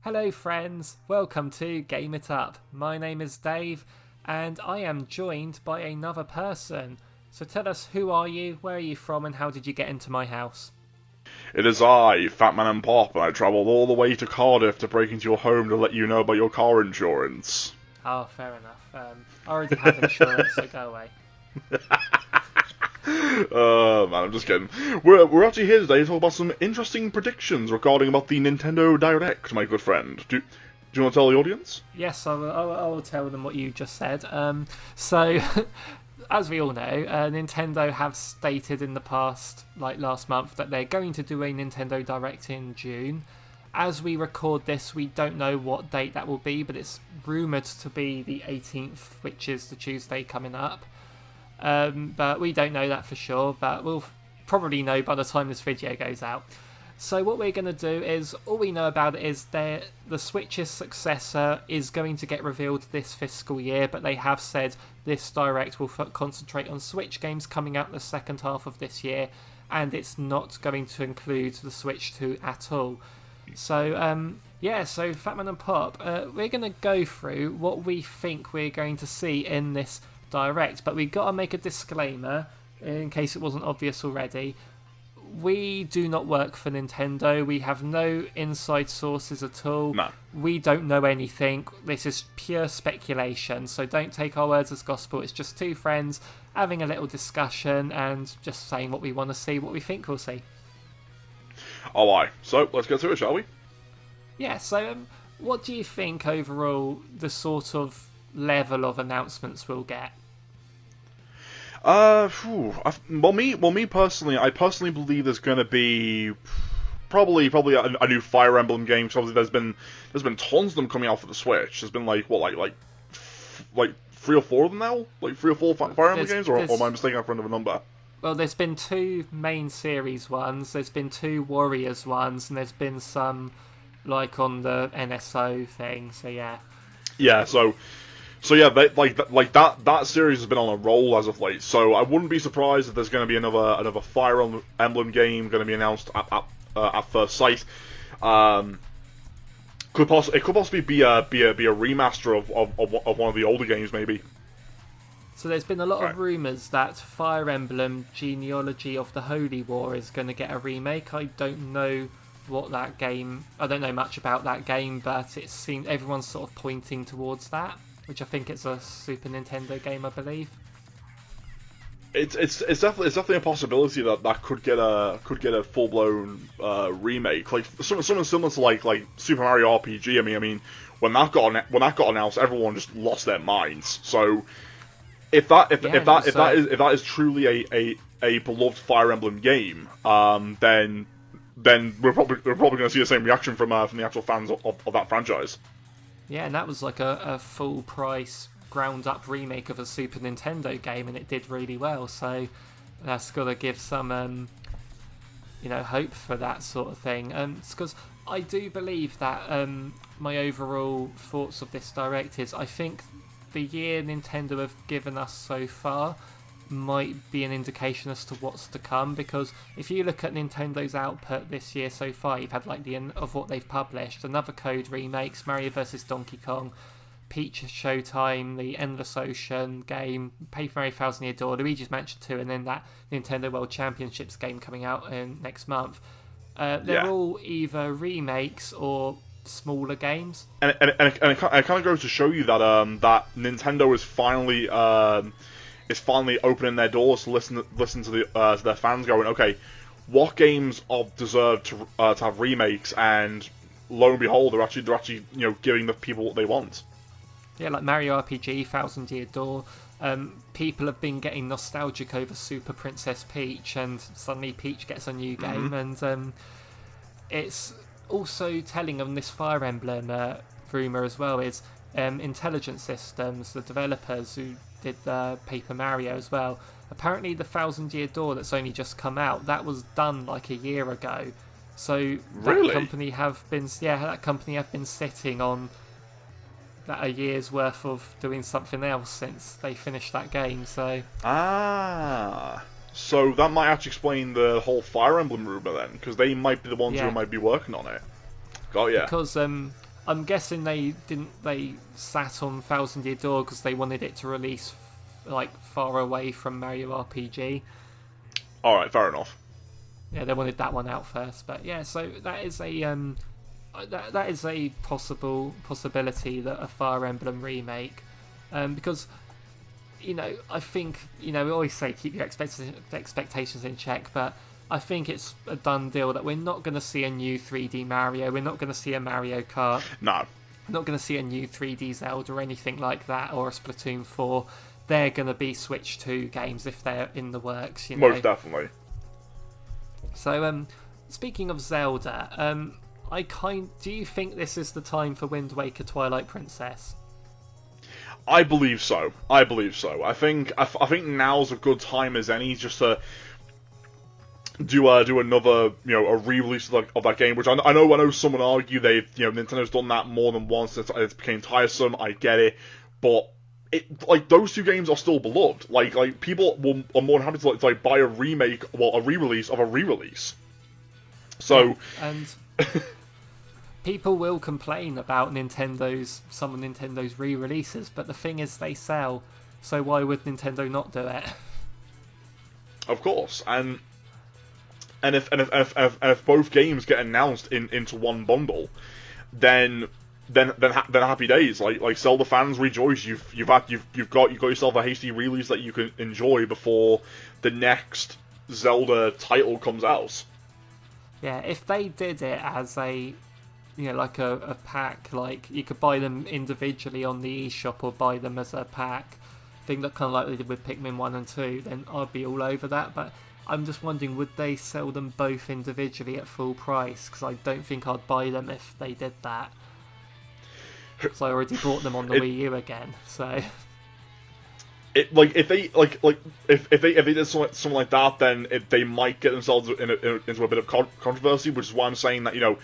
Hello friends, welcome to Game It Up. My name is Dave and I am joined by another person. So tell us, who are you, where are you from, and how did you get into my house? It is I, FatManandPop, and I travelled all the way to Cardiff to break into your home to let you know about your car insurance. Oh, fair enough. I already have insurance, so go away. Man, I'm just kidding. We're actually here today to talk about some interesting predictions regarding about the Nintendo Direct, my good friend. Do you want to tell the audience? Yes, I will tell them what you just said. So, as we all know, Nintendo have stated in the past, like last month, that they're going to do a Nintendo Direct in June. As we record this, we don't know what date that will be, but it's rumoured to be the 18th, which is the Tuesday coming up. But we don't know that for sure, but we'll probably know by the time this video goes out. So what we're going to do is, all we know about it is the Switch's successor is going to get revealed this fiscal year, but they have said this Direct will concentrate on Switch games coming out the second half of this year, and it's not going to include the Switch 2 at all. So, so FatManandPop, we're going to go through what we think we're going to see in this Direct, but we've got to make a disclaimer in case it wasn't obvious already. We do not work for Nintendo. We have no inside sources at all. No. We don't know anything. This is pure speculation, so don't take our words as gospel. It's just two friends having a little discussion and just saying what we want to see, what we think we'll see. Oh, aye. So, let's get to it, shall we? Yeah, so what do you think overall the sort of level of announcements we'll get? Me personally, I personally believe there's going to be probably a new Fire Emblem game. Because obviously there's been tons of them coming out for the Switch. There's been like 3 or 4 of them now, like 3 or 4 Fire Emblem games, or am I mistaken in front of a number? Well, there's been 2 main series ones. There's been 2 Warriors ones, and there's been some like on the NSO thing. So yeah. Yeah. So yeah, that series has been on a roll as of late. So I wouldn't be surprised if there's going to be another Fire Emblem game going to be announced at first sight. It could possibly be a remaster of one of the older games, maybe. So there's been a lot of rumours that Fire Emblem Genealogy of the Holy War is going to get a remake. I don't know I don't know much about that game, but it seems everyone's sort of pointing towards that, which I think it's a Super Nintendo game, I believe. It's definitely a possibility that could get a full blown remake, like something similar to like Super Mario RPG. I mean when that got announced, everyone just lost their minds. So if that is truly a beloved Fire Emblem game, then we're probably going to see the same reaction from the actual fans of that franchise. Yeah, and that was like a full price, ground up remake of a Super Nintendo game, and it did really well. So that's got to give some, hope for that sort of thing. Because I do believe that my overall thoughts of this Direct is, I think the year Nintendo have given us so far might be an indication as to what's to come, because if you look at Nintendo's output this year so far, you've had like of what they've published: another Code remakes, Mario vs Donkey Kong, Peach Showtime, the Endless Ocean game, Paper Mario Thousand Year Door, Luigi's Mansion 2, and then that Nintendo World Championships game coming out next month. They're all either remakes or smaller games, and it kind of goes to show you that that Nintendo is finally opening their doors to listen to their fans, going, okay, what games deserve to have remakes, and lo and behold, they're actually giving the people what they want. Yeah, like Mario RPG, Thousand Year Door. People have been getting nostalgic over Super Princess Peach, and suddenly Peach gets a new game, and it's also telling on this Fire Emblem rumour as well is Intelligent Systems, the developers who did Paper Mario as well. Apparently the Thousand Year Door that's only just come out, that was done like a year ago. So that company have been sitting on that a year's worth of doing something else since they finished that game. So So that might actually explain the whole Fire Emblem rumor then, because they might be the ones who Yeah. might be working on it. Got ya. Because I'm guessing they sat on Thousand Year Door because they wanted it to release like far away from Mario RPG. All right, fair enough. Yeah, they wanted that one out first. But yeah, so that is a that is a possibility that a Fire Emblem remake, because I think we always say keep your expectations in check, but I think it's a done deal that we're not going to see a new 3D Mario, we're not going to see a Mario Kart, No. we're not going to see a new 3D Zelda or anything like that, or a Splatoon 4. They're going to be Switch 2 games if they're in the works, Most definitely. So, speaking of Zelda, do you think this is the time for Wind Waker Twilight Princess? I believe so. I think now's a good time as any just to do another a re-release of that game. Which I know some would argue Nintendo's done that more than once. It became tiresome. I get it, but those two games are still beloved. Like people are more than happy to buy a remake, a re-release of a re-release. So yeah, and people will complain about some of Nintendo's re-releases, but the thing is they sell, so why would Nintendo not do it? Of course, and if both games get announced into one bundle, then happy days. Like Zelda fans rejoice. You've got yourself a hasty release that you can enjoy before the next Zelda title comes out. Yeah, if they did it as a like a pack, like you could buy them individually on the eShop or buy them as a pack, thing that kind of like they did with Pikmin 1 and 2, then I'd be all over that. But I'm just wondering, would they sell them both individually at full price? Because I don't think I'd buy them if they did that. Because I already bought them on the Wii U again, so. If they did something like that, then they might get themselves into a bit of controversy, which is why I'm saying that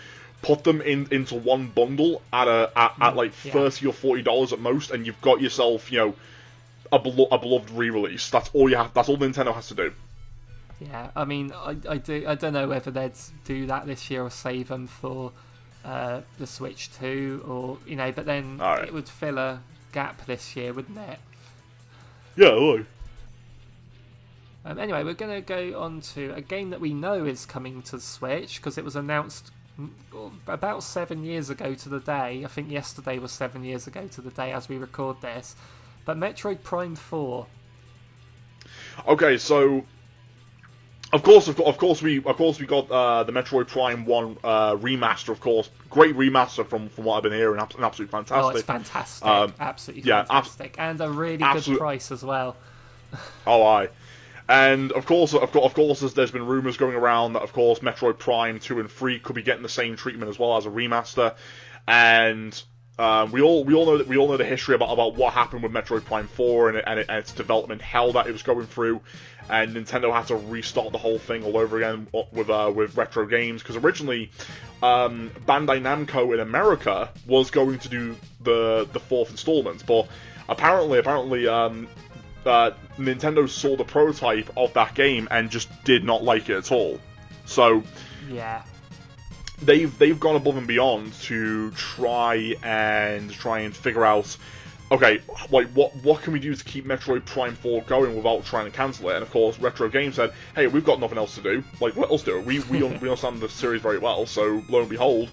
put them into one bundle at like $30 or $40 at most, and you've got yourself a beloved re-release. That's all you have. That's all Nintendo has to do. Yeah, I mean, I don't know whether they'd do that this year or save them for the Switch 2, or but then it would fill a gap this year, wouldn't it? Yeah, look. Anyway, we're going to go on to a game that we know is coming to the Switch because it was announced about 7 years ago to the day. I think yesterday was 7 years ago to the day as we record this. But Metroid Prime 4. Okay, so of course we got the Metroid Prime 1 remaster. Of course, great remaster from what I've been hearing. Absolutely fantastic. Oh, it's fantastic. Absolutely fantastic, and a really good price as well. Oh, aye. And of course, there's been rumors going around that of course Metroid Prime 2 and 3 could be getting the same treatment as well as a remaster, and we all know the history about what happened with Metroid Prime 4 and its development hell that it was going through, and Nintendo had to restart the whole thing all over again with retro games, because originally Bandai Namco in America was going to do the fourth installment, but apparently Nintendo saw the prototype of that game and just did not like it at all. So yeah, they've gone above and beyond to try and figure out, okay, like what can we do to keep Metroid Prime 4 going without trying to cancel it? And of course, Retro Games said, hey, we've got nothing else to do. Like, let us do it. We understand the series very well. So lo and behold,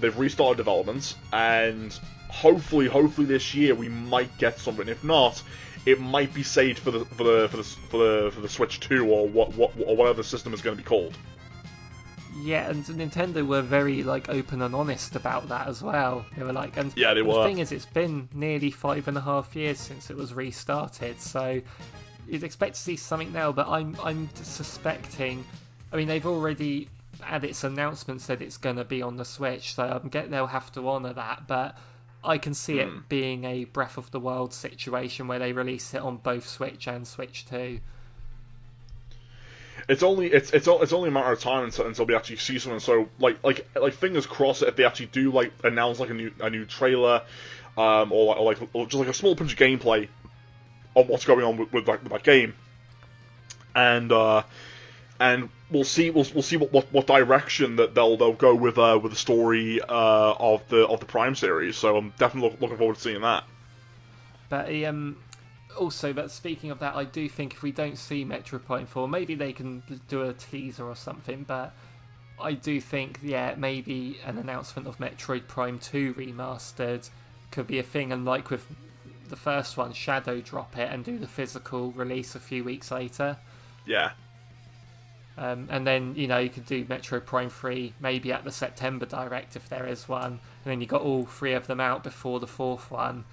they've restarted development, and hopefully this year we might get something. If not, it might be saved for the Switch 2 or whatever the system is going to be called. Yeah, and Nintendo were very open and honest about that as well. They were like, and yeah, they were. The thing is, it's been nearly 5.5 years since it was restarted, so you'd expect to see something now. But I'm suspecting. I mean, they've already at its announcement said it's going to be on the Switch, so they'll have to honour that. But I can see it being a Breath of the Wild situation where they release it on both Switch and Switch 2. It's only a matter of time until we actually see something. So like fingers crossed if they actually do announce a new trailer, or just a small pinch of gameplay on what's going on with that game, and we'll see what direction that they'll go with the story of the Prime series. So I'm definitely looking forward to seeing that. But also, but speaking of that, I do think if we don't see Metroid Prime 4, maybe they can do a teaser or something. But I do think, yeah, maybe an announcement of Metroid Prime 2 remastered could be a thing, and like with the first one, shadow drop it and do the physical release a few weeks later. Yeah. And then, you know, you could do Metroid Prime 3 maybe at the September Direct if there is one, and then you got all three of them out before the fourth one.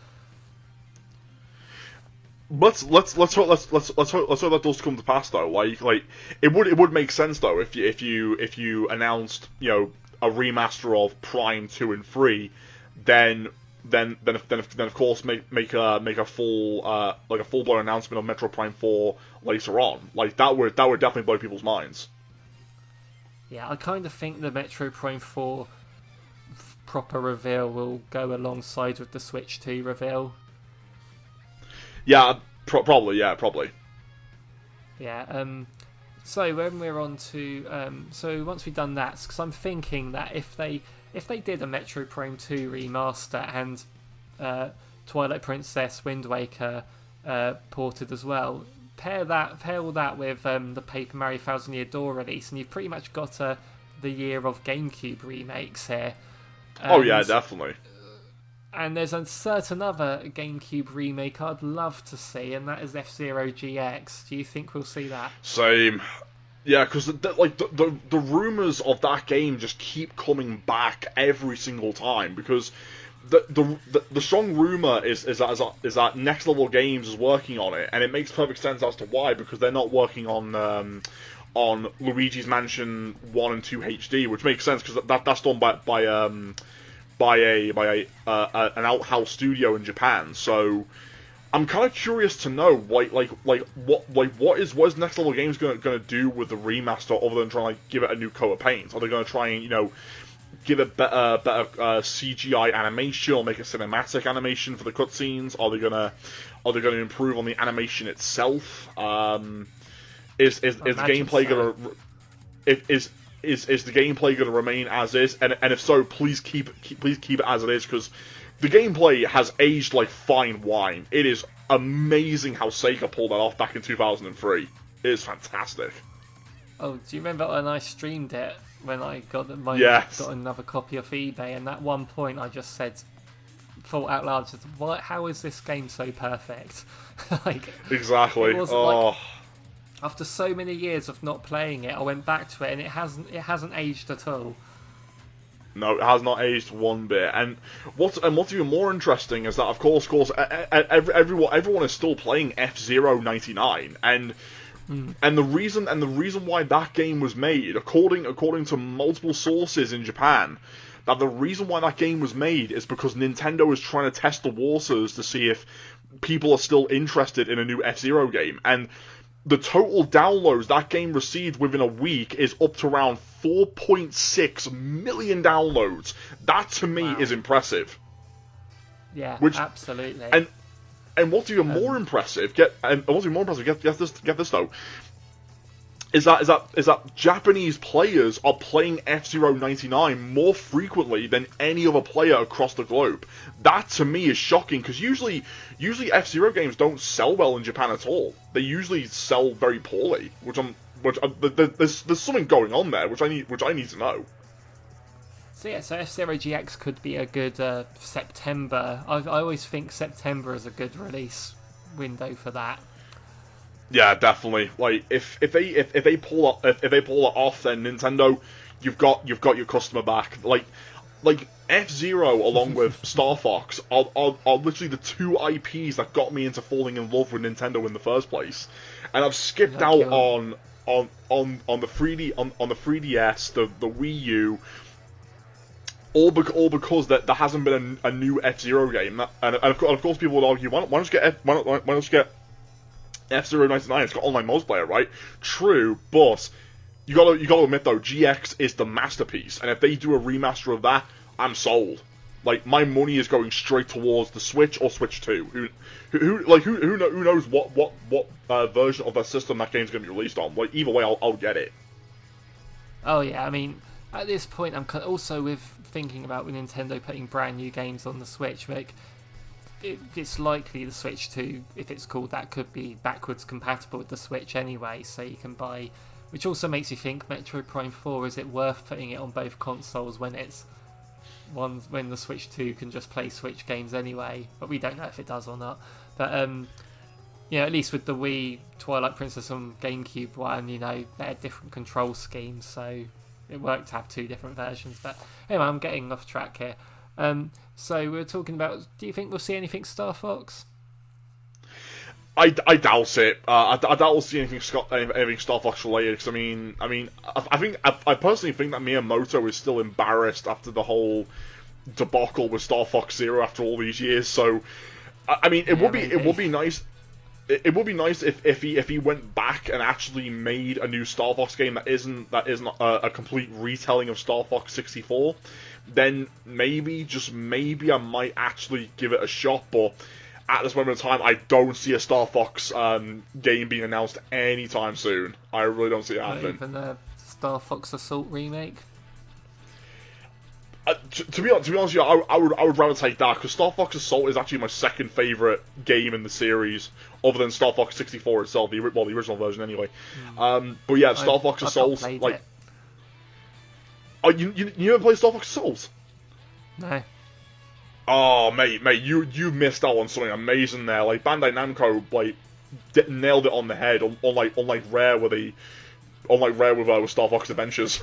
Let's hope that does come to pass though. Like it would make sense though if you announced, you know, a remaster of Prime 2 and 3, then of course make a full blown announcement of Metro Prime 4 later on. Like that would definitely blow people's minds. Yeah, I kind of think the Metro Prime 4 proper reveal will go alongside with the Switch 2 reveal. Yeah, probably. Yeah. So when we're on to so once we've done that, because I'm thinking that if they did a Metro Prime 2 remaster and Twilight Princess Wind Waker ported as well, pair all that with the Paper Mario Thousand Year Door release, and you've pretty much got the year of GameCube remakes here. Oh yeah, definitely. And there's a certain other GameCube remake I'd love to see, and that is F-Zero GX. Do you think we'll see that? Same. Yeah, because the rumors of that game just keep coming back every single time. Because the strong rumor is that Next Level Games is working on it, and it makes perfect sense as to why. Because they're not working on Luigi's Mansion 1 and 2 HD, which makes sense because that's done by an outhouse studio in Japan. So I'm kind of curious to know what is Next Level Games gonna do with the remaster other than trying to give it a new coat of paint? Are they gonna try and, you know, give it better CGI animation or make a cinematic animation for the cutscenes? Are they gonna improve on the animation itself? Is the gameplay gonna Is the gameplay going to remain as is? And if so, please keep it as it is, because the gameplay has aged like fine wine. It is amazing how Sega pulled that off back in 2003. It is fantastic. Oh, do you remember when I streamed it? When I got another copy off eBay, and at one point I just thought out loud, "What? How is this game so perfect?" Exactly. After so many years of not playing it, I went back to it, and it hasn't aged at all. No, it has not aged one bit. And what's even more interesting is that, of course, everyone is still playing F-Zero 99, and the reason why that game was made, according to multiple sources in Japan, that the reason why that game was made is because Nintendo is trying to test the waters to see if people are still interested in a new F-Zero game, and the total downloads that game received within a week is up to around 4.6 million downloads. That to me is impressive. Yeah, absolutely. And what's even more impressive, get this though, is that Japanese players are playing F-Zero 99 more frequently than any other player across the globe. That to me is shocking, because usually F-Zero games don't sell well in Japan at all. They usually sell very poorly, there's something going on there which I need to know. So F-Zero GX could be a good September. I always think September is a good release window for that. Yeah, definitely. Like if they pull it off, then Nintendo, you've got your customer back. Like F-Zero along with Star Fox are literally the two IPs that got me into falling in love with Nintendo in the first place. And I've skipped out on the 3D on the 3DS, the Wii U, all because there hasn't been a new F-Zero game. And of course people would argue, why don't you get F-Zero 99, it's got online multiplayer, right? True, but you gotta admit though, GX is the masterpiece, and if they do a remaster of that, I'm sold. like my money is going straight towards the Switch or Switch 2. Who knows what version of that system that game's going to be released on? Like either way, I'll get it. Oh yeah, I mean, at this point, I'm also with thinking about with Nintendo putting brand new games on the Switch. Like, it's likely the Switch 2, if it's called that, could be backwards compatible with the Switch anyway, so you can buy. Which also makes you think, Metroid Prime 4, is it worth putting it on both consoles when the Switch 2 can just play Switch games anyway? But we don't know if it does or not. But at least with the Wii, Twilight Princess and GameCube one, they're different control schemes, so it worked to have two different versions. But anyway, I'm getting off track here. So we were talking about, do you think we'll see anything Star Fox? I doubt it. I doubt we'll see anything Star Fox related. Because I personally think that Miyamoto is still embarrassed after the whole debacle with Star Fox Zero after all these years. So, it would be nice. It would be nice if he went back and actually made a new Star Fox game that isn't a complete retelling of Star Fox 64. Then maybe, just maybe, I might actually give it a shot. But at this moment in time, I don't see a Star Fox game being announced anytime soon. I really don't see it happening. Even a Star Fox Assault remake? To be honest with you, I would rather take that, because Star Fox Assault is actually my second favourite game in the series, other than Star Fox 64 itself, the original version anyway. But yeah, Star Fox Assault, like... Oh, you never played Star Fox Assault? No. Oh, mate, you missed out on something amazing there. Like, Bandai Namco, like, nailed it on the head, unlike Rare with Star Fox Adventures.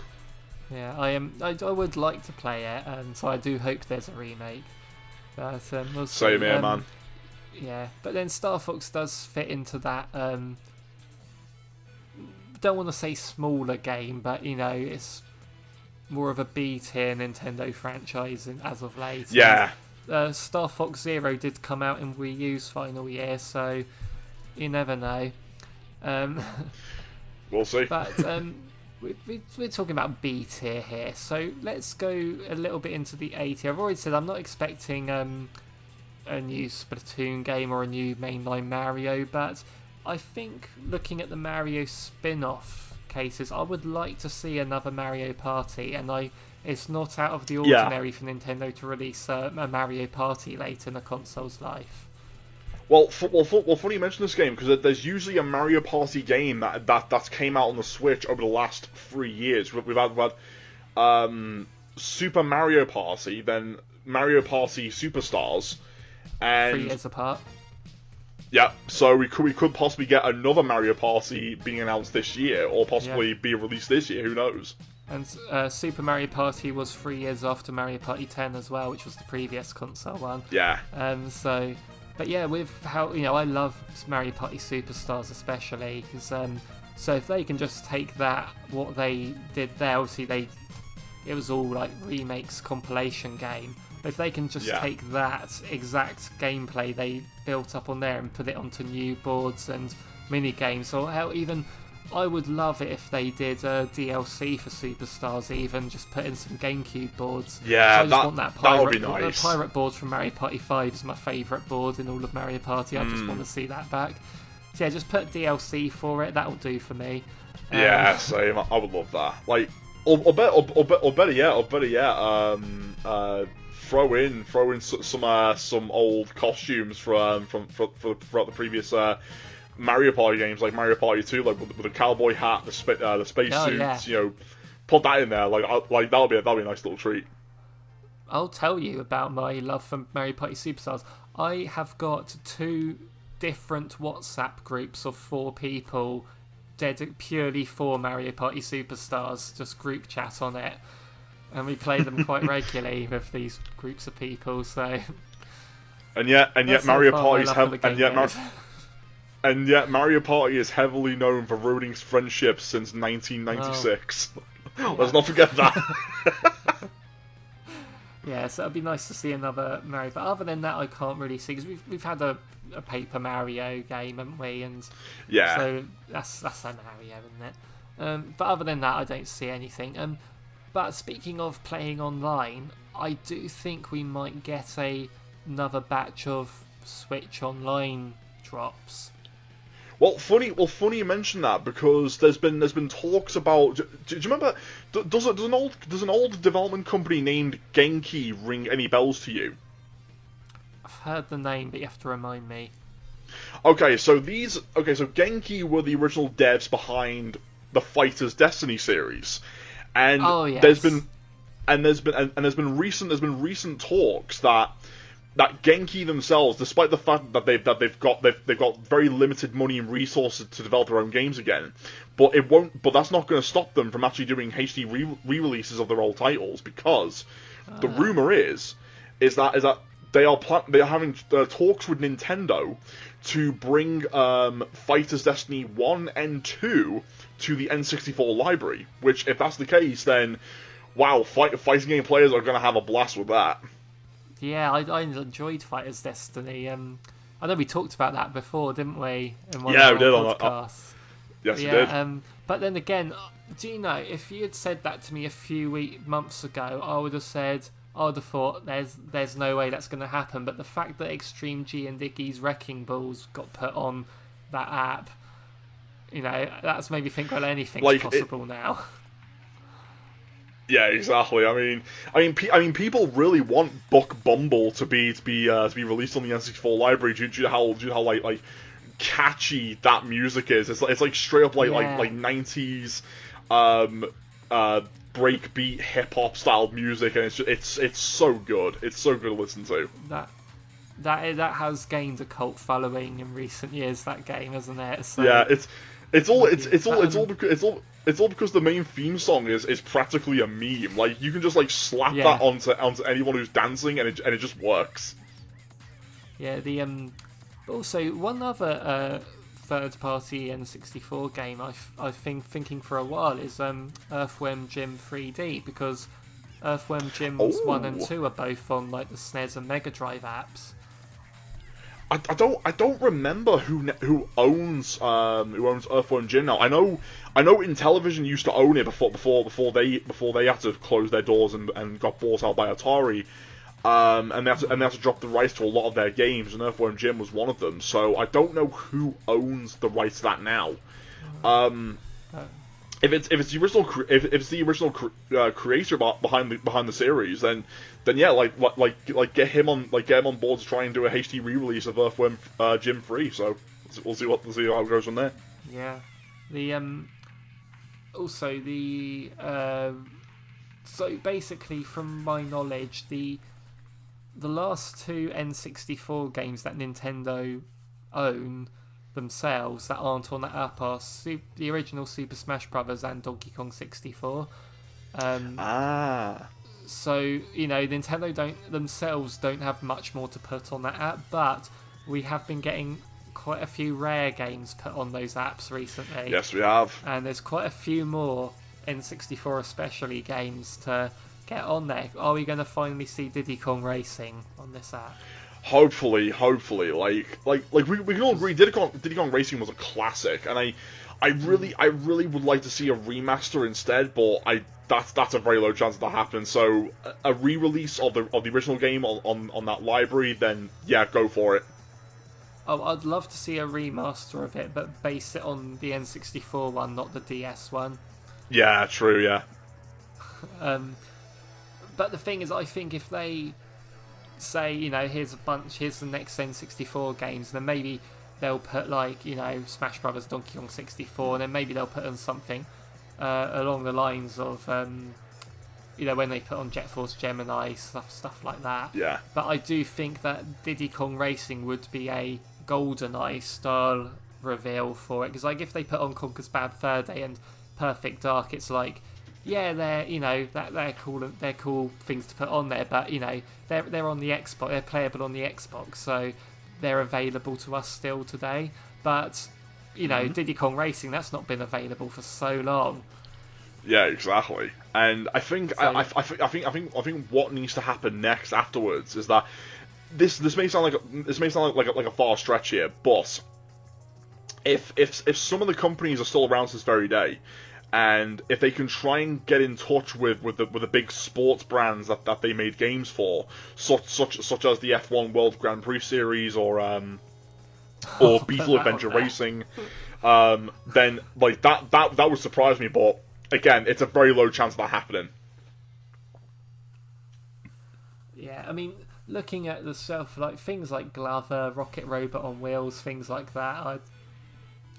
Yeah, I would like to play it, so I do hope there's a remake. But we'll see. Same here, man. Yeah, but then Star Fox does fit into that. Don't want to say smaller game, but it's more of a B-tier Nintendo franchise as of late. Yeah. And, Star Fox Zero did come out in Wii U's final year, so you never know. We'll see. But we're talking about B tier here, so let's go a little bit into the A tier. I've already said I'm not expecting a new Splatoon game or a new mainline Mario, but I think looking at the Mario spin-off cases, I would like to see another Mario Party, and it's not out of the ordinary for Nintendo to release a Mario Party late in a console's life. Well, funny you mention this game, because there's usually a Mario Party game that's came out on the Switch over the last 3 years. We've had Super Mario Party, then Mario Party Superstars, and 3 years apart. Yeah, so we could possibly get another Mario Party being announced this year, or possibly be released this year. Who knows? And Super Mario Party was 3 years after Mario Party 10 as well, which was the previous console one. Yeah. But yeah, with how I love Mario Party Superstars especially, because so if they can just take that, what they did there, obviously it was all like remakes compilation game. But if they can just take that exact gameplay they built up on there and put it onto new boards and mini games, or hell, even I would love it if they did a DLC for Superstars, even just put in some GameCube boards. Yeah, so I just want that pirate, would be nice. The pirate board from Mario Party 5 is my favourite board in all of Mario Party. I just want to see that back. So yeah, just put DLC for it. That'll do for me. Yeah, same. I would love that. Like, or better yet, throw in some old costumes from throughout the previous Mario Party games, like Mario Party 2, like with the cowboy hat, the space suits. Yeah. Put that in there. Like that'll be a nice little treat. I'll tell you about my love for Mario Party Superstars. I have got 2 different WhatsApp groups of 4 people purely for Mario Party Superstars, just group chat on it, and we play them quite regularly with these groups of people. So, and yet Mario Mario Party is heavily known for ruining friendships since 1996. Oh. Let's not forget that. Yeah, so it'd be nice to see another Mario. But other than that, I can't really see, because we've had a Paper Mario game, haven't we? And so that's a Mario, isn't it? But other than that, I don't see anything. But speaking of playing online, I do think we might get another batch of Switch Online drops. Well, funny you mention that, because there's been talks about. Do you remember? Does an old development company named Genki ring any bells to you? I've heard the name, but you have to remind me. So Genki were the original devs behind the Fighters Destiny series, and Oh yes. there's been recent talks that Genki themselves, despite the fact that they've got very limited money and resources to develop their own games again, but that's not going to stop them from actually doing HD re-releases of their old titles, because the rumor is that they are having talks with Nintendo to bring Fighters Destiny 1 and 2 to the N64 library, which, if that's the case, then wow, fighting game players are going to have a blast with that. Yeah, I enjoyed Fighters Destiny. I know we talked about that before, didn't we? In one Yeah, of we did our on podcasts. Yes, Yeah, we did. but then again, do you know, if you had said that to me a few months ago, I would have thought there's no way that's going to happen. But the fact that Extreme G and Iggy's Wrecking Balls got put on that app, that's made me think, well, anything's possible now. Yeah, exactly. I mean, people really want Buck Bumble to be released on the N64 library due to how like catchy that music is. It's like straight up like 90s breakbeat hip hop style music, and it's so good. It's so good to listen to. That has gained a cult following in recent years. That game, hasn't it? So, yeah, it's all because the main theme song is practically a meme. Like, you can just like slap that onto anyone who's dancing, and it just works. Yeah, but also one other third-party N64 game I've been thinking for a while is Earthworm Jim 3D, because Earthworm Jim 1 and 2 are both on like the SNES and Mega Drive apps. I don't remember who owns Earthworm Jim now. I know Intellivision used to own it before they had to close their doors and got bought out by Atari. And they had to drop the rights to a lot of their games, and Earthworm Jim was one of them. So I don't know who owns the rights to that now. If it's the original creator behind the series, then yeah, like get him on board to try and do a HD re-release of Earthworm Jim 3. So we'll see how it goes from there. Yeah, so basically, from my knowledge, the last two N64 games that Nintendo own themselves that aren't on that app are the original Super Smash Bros. And Donkey Kong 64. So, Nintendo don't have much more to put on that app, but we have been getting quite a few rare games put on those apps recently. Yes, we have. And there's quite a few more N64 especially games to get on there. Are we going to finally see Diddy Kong Racing on this app? Hopefully, like we can all agree, Diddy Kong Racing was a classic, and I really would like to see a remaster instead, but that's a very low chance that happens. So a re-release of the original game on that library, then yeah, go for it. Oh, I'd love to see a remaster of it, but base it on the N64 one, not the DS one. Yeah, true, yeah. But the thing is, I think if they say, here's the next N64 games, then maybe they'll put Smash Brothers, Donkey Kong 64, and then maybe they'll put on something along the lines of when they put on Jet Force Gemini, stuff like that. Yeah. But I do think that Diddy Kong Racing would be a GoldenEye style reveal for it, because if they put on Conker's Bad Fur Day and Perfect Dark, it's like, yeah, they're cool things to put on there, but they're on the Xbox, they're playable on the Xbox, so they're available to us still today. But Diddy Kong Racing, that's not been available for so long. Yeah, exactly. And I think I think what needs to happen next afterwards is that this may sound like a far stretch here, but if some of the companies are still around to this very day, And if they can try and get in touch with the big sports brands that they made games for, such as the F1 World Grand Prix Series or Beetle Adventure Racing, then like that would surprise me. But again, it's a very low chance of that happening. Yeah, I mean, looking at the stuff like things like Glover, Rocket Robot on Wheels, things like that, I'd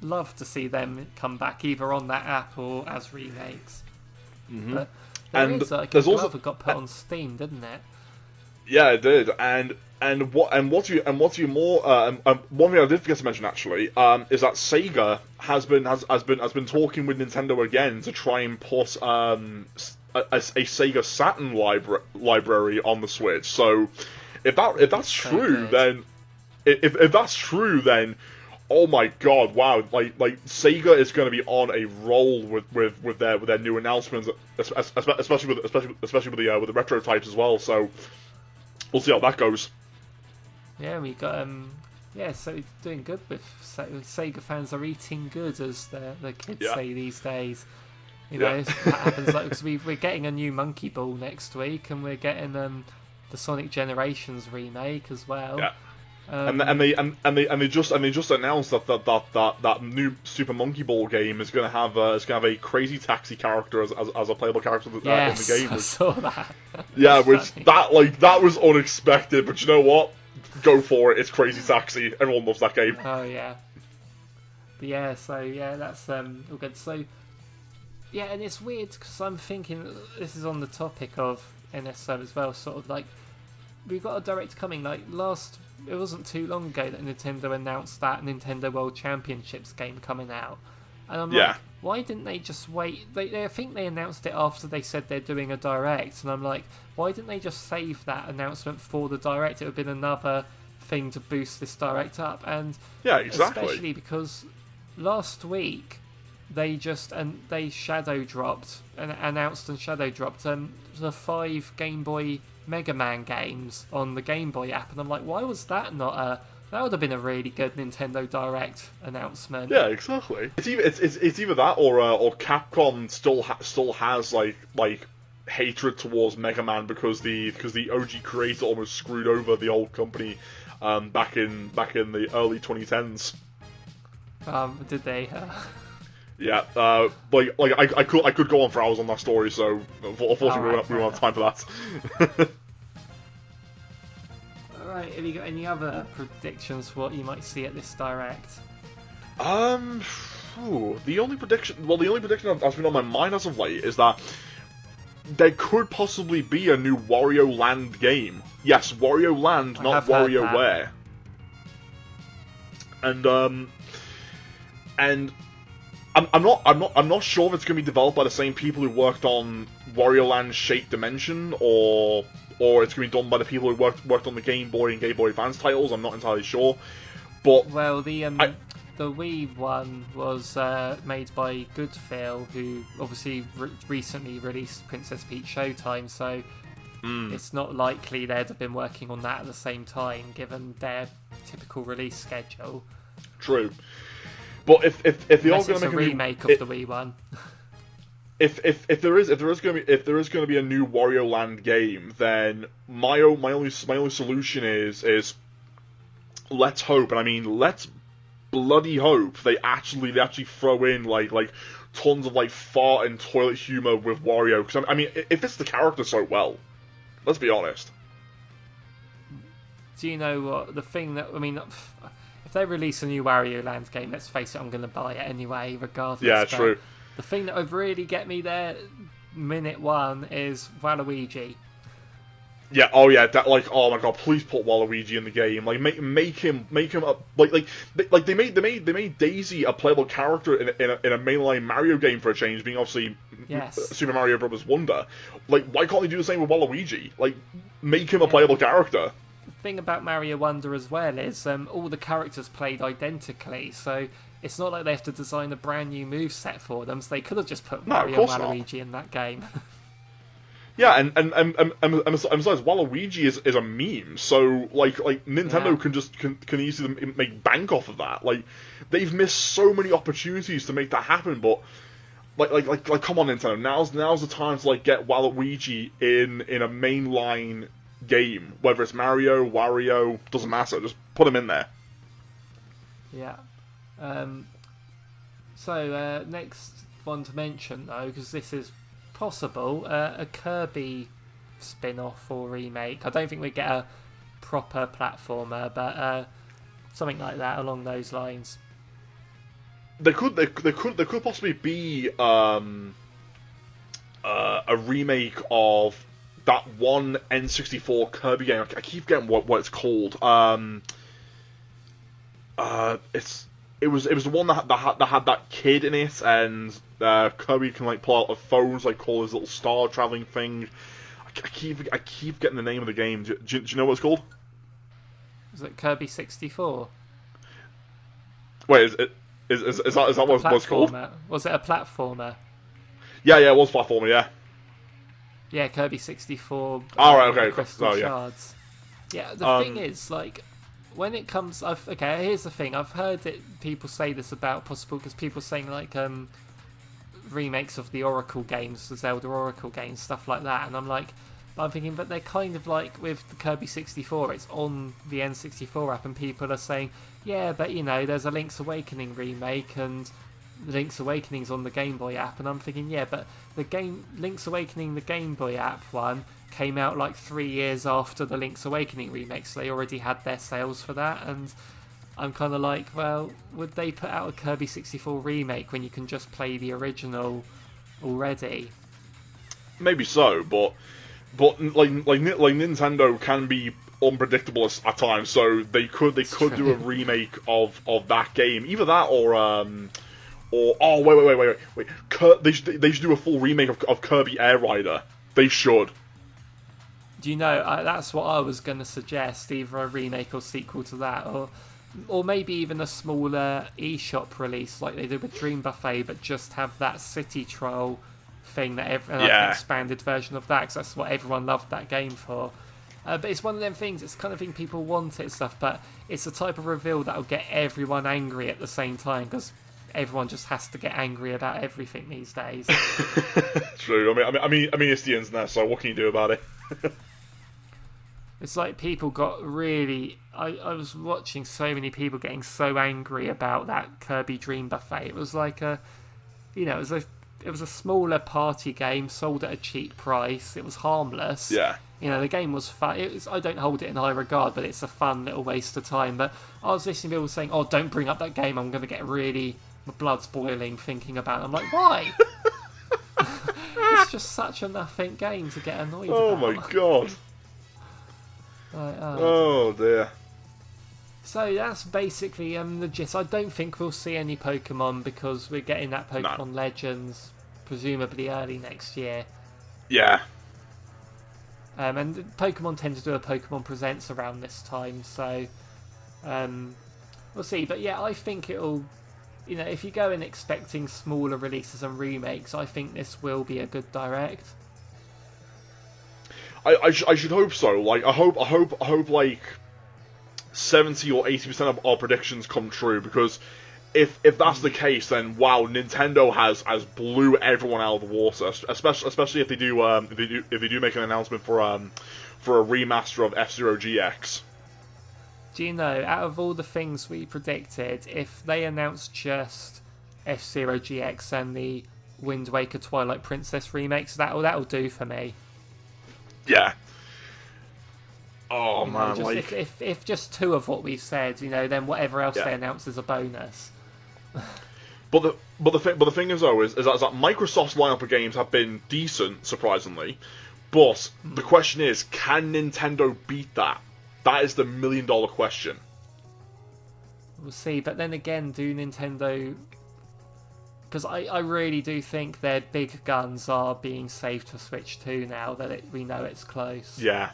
love to see them come back either on that app or as remakes. Mm-hmm. But and there's Glover got put on Steam, didn't it? Yeah, it did. What's even more one thing I did forget to mention actually is that Sega has been talking with Nintendo again to try and put a Sega Saturn library on the Switch. So if that's true, then if that's true, then oh my god, wow! Like Sega is going to be on a roll with their new announcements, especially with the retro types as well. So we'll see how that goes. Yeah, we got so it's doing good with Sega fans are eating good, as the kids say these days. You know, that happens like because we're getting a new Monkey Ball next week, and we're getting the Sonic Generations remake as well. Yeah. And they just announced that new Super Monkey Ball game is going to have a Crazy Taxi character as a playable character in the game. I saw that. Yeah, which that was unexpected, but you know what? Go for it. It's Crazy Taxi. Everyone loves that game. Oh yeah. But yeah, so yeah, that's all good. So yeah, and it's weird because I'm thinking this is on the topic of NSO as well. Sort of like we've got a direct coming like it wasn't too long ago that Nintendo announced that Nintendo World Championships game coming out. And I'm like, why didn't they just wait? I think they announced it after they said they're doing a direct. And I'm like, why didn't they just save that announcement for the direct? It would have been another thing to boost this direct up. And yeah, exactly. Especially because last week they shadow dropped and announced and shadow dropped the 5 Game Boy Mega Man games on the Game Boy app, and I'm like, why was that not that would have been a really good Nintendo Direct announcement. Yeah, exactly. It's either that or Capcom still has like hatred towards Mega Man because the OG creator almost screwed over the old company back in the early 2010s. Did they? Yeah, I could go on for hours on that story, so unfortunately we don't have time for that. Alright, have you got any other predictions for what you might see at this direct? The only prediction that's been on my mind as of late is that there could possibly be a new Wario Land game. Yes, Wario Land, not WarioWare. And I'm not sure if it's going to be developed by the same people who worked on Wario Land Shake Dimension or it's going to be done by the people who worked on the Game Boy and Game Boy Advance titles. I'm not entirely sure. But well, the Wii one was made by Goodfill, who obviously recently released Princess Peach Showtime, so it's not likely they'd have been working on that at the same time, given their typical release schedule. True. But if they are going to make a remake of the Wii one, if there is going to be a new Wario Land game, then my only solution is let's hope, and I mean let's bloody hope they actually throw in like tons of like fart and toilet humor with Wario, because I mean it fits the character so well. Let's be honest. Do you know what the thing that I mean? If they release a new Wario Land game, let's face it, I'm going to buy it anyway, regardless. Yeah, true. The thing that would really get me there, minute one, is Waluigi. Yeah. Oh yeah. That oh my god! Please put Waluigi in the game. Like make him up. Like they made Daisy a playable character in a mainline Mario game for a change, being obviously Super Mario Bros. Wonder. Like why can't they do the same with Waluigi? Like make him a playable character. The thing about Mario Wonder as well is all the characters played identically, so it's not like they have to design a brand new moveset for them, so they could have just put Mario and Waluigi in that game. Yeah, and besides, Waluigi is a meme, so like Nintendo can easily make bank off of that. Like they've missed so many opportunities to make that happen, but come on, Nintendo. Now's the time to like get Waluigi in a mainline game, whether it's Mario, Wario, doesn't matter. Just put him in there. Yeah. Next one to mention though, because this is possible, a Kirby spin-off or remake. I don't think we get a proper platformer, but something like that along those lines. There could possibly be a remake of that one N64 Kirby game. I keep forgetting what it's called. It was the one that had that kid in it, and Kirby can like pull out the phones, like call his little star traveling thing. I keep getting the name of the game. Do you know what it's called? Is it Kirby 64? Wait, is that what it's called? Was it a platformer? Yeah, it was platformer. Yeah. Yeah, Kirby 64. All right, okay. Crystal Shards. Yeah, the thing is, like, when it comes, here's the thing. I've heard people say this about possible, because people saying like remakes of the Oracle games, the Zelda Oracle games, stuff like that, and I'm thinking, but they're kind of like with the Kirby 64, it's on the N64 app, and people are saying, yeah, but you know, there's a Link's Awakening remake, and Link's Awakening's on the Game Boy app, and I'm thinking, yeah, but Link's Awakening, the Game Boy app one, came out like 3 years after the Link's Awakening remake, so they already had their sales for that, and I'm kind of like, well, would they put out a Kirby 64 remake when you can just play the original already? Maybe so, but like Nintendo can be unpredictable at times, so they could do a remake of that game, either that or wait, they should do a full remake of Kirby Air Rider. They should. Do you know, that's what I was going to suggest, either a remake or sequel to that, or maybe even a smaller eShop release like they did with Dream Buffet, but just have that City Troll thing, like an expanded version of that, because that's what everyone loved that game for. But it's one of them things, it's the kind of thing people want it stuff, but it's the type of reveal that'll get everyone angry at the same time, because everyone just has to get angry about everything these days. True. I mean, it's the internet, so what can you do about it? It's like people got really... I was watching so many people getting so angry about that Kirby Dream Buffet. It was like it was a smaller party game sold at a cheap price. It was harmless. Yeah. You know, the game was fun. I don't hold it in high regard, but it's a fun little waste of time. But I was listening to people saying, "Oh, don't bring up that game. I'm going to get really... my blood's boiling thinking about it." I'm like, why? It's just such a nothing game to get annoyed about. Oh my god. Oh dear. So that's basically the gist. I don't think we'll see any Pokemon, because we're getting that Pokemon Legends presumably early next year. Yeah. And Pokemon tend to do a Pokemon Presents around this time, so we'll see. But yeah, I think it'll... You know, if you go in expecting smaller releases and remakes, I think this will be a good Direct. I should hope so. Like, I hope like 70 or 80% of our predictions come true, because if that's the case, then wow, Nintendo has blew everyone out of the water. Especially if they do make an announcement for a remaster of F-Zero GX. Do you know, out of all the things we predicted, if they announced just F-Zero GX and the Wind Waker Twilight Princess remakes, that'll do for me. Yeah. Oh man, just, if just two of what we've said, you know, then whatever else they announce is a bonus. But the thing is though is that Microsoft's lineup of games have been decent, surprisingly. But the question is, can Nintendo beat that? That is the $1 million question. We'll see, but then again, do Nintendo... Because I really do think their big guns are being saved for Switch 2 now that we know it's close. Yeah.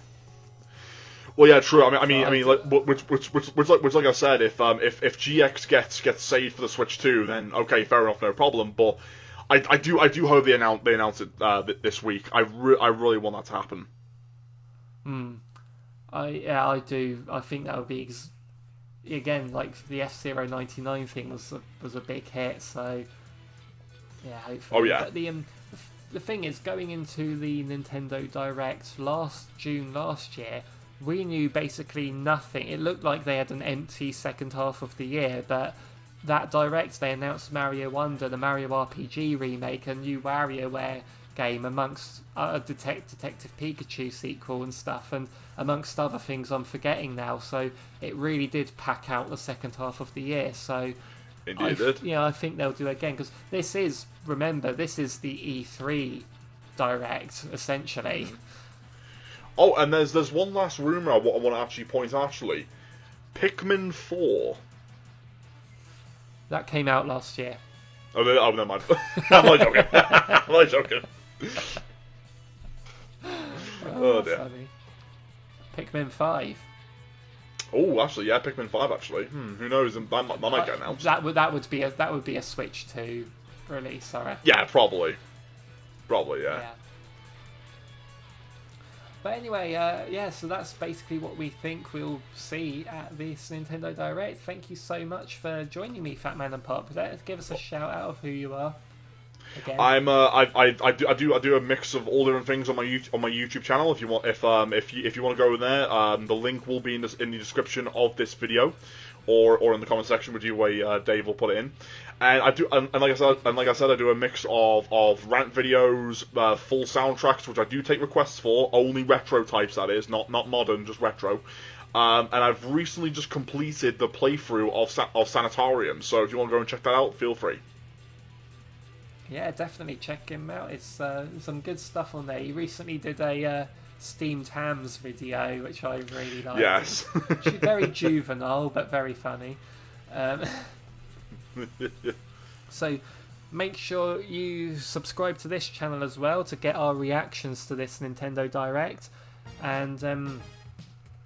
Well, yeah, true. I mean, like, which like I said, if GX gets saved for the Switch 2, then okay, fair enough, no problem. But I do hope they announce it this week. I really want that to happen. I do. I think that would be again, like the F-Zero 99 thing was a big hit. So Yeah, hopefully. Oh yeah. But the thing is, going into the Nintendo Direct June last year, we knew basically nothing. It looked like they had an empty second half of the year, but that Direct, they announced Mario Wonder, the Mario RPG remake, a new WarioWare game, amongst Detective Pikachu sequel and stuff, and amongst other things I'm forgetting now. So it really did pack out the second half of the year. So Indeed it did. I think they'll do it again, because this is the E3 Direct, essentially. Oh, and there's one last rumor I want to actually point out, actually. Pikmin 4. That came out last year. Oh, never mind. I'm not joking. I'm not joking. Oh dear. Funny. Pikmin 5. Oh, actually, yeah, Pikmin 5. Actually, who knows? That might get announced. That would be a Switch 2 release. Sorry. Yeah, probably, yeah. But anyway, so that's basically what we think we'll see at this Nintendo Direct. Thank you so much for joining me, FatManandPop. Give us a shout out of who you are. Again. I do a mix of all different things on my YouTube channel. If you want to go in there, the link will be in the description of this video, or in the comment section, which way Dave will put it in. And like I said, I do a mix of rant videos, full soundtracks, which I do take requests for, only retro types, that is, not modern, just retro. And I've recently just completed the playthrough of Sanitarium, so if you want to go and check that out, feel free. Yeah, definitely check him out. It's some good stuff on there. He recently did a steamed hams video, which I really liked. Yes. Very juvenile, but very funny. So make sure you subscribe to this channel as well to get our reactions to this Nintendo Direct, and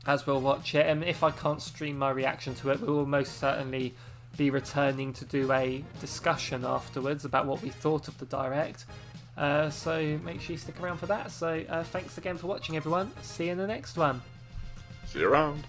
as we'll watch it, and if I can't stream my reaction to it, we will most certainly be returning to do a discussion afterwards about what we thought of the Direct, so make sure you stick around for that. So thanks again for watching, everyone. See you in the next one. See you around.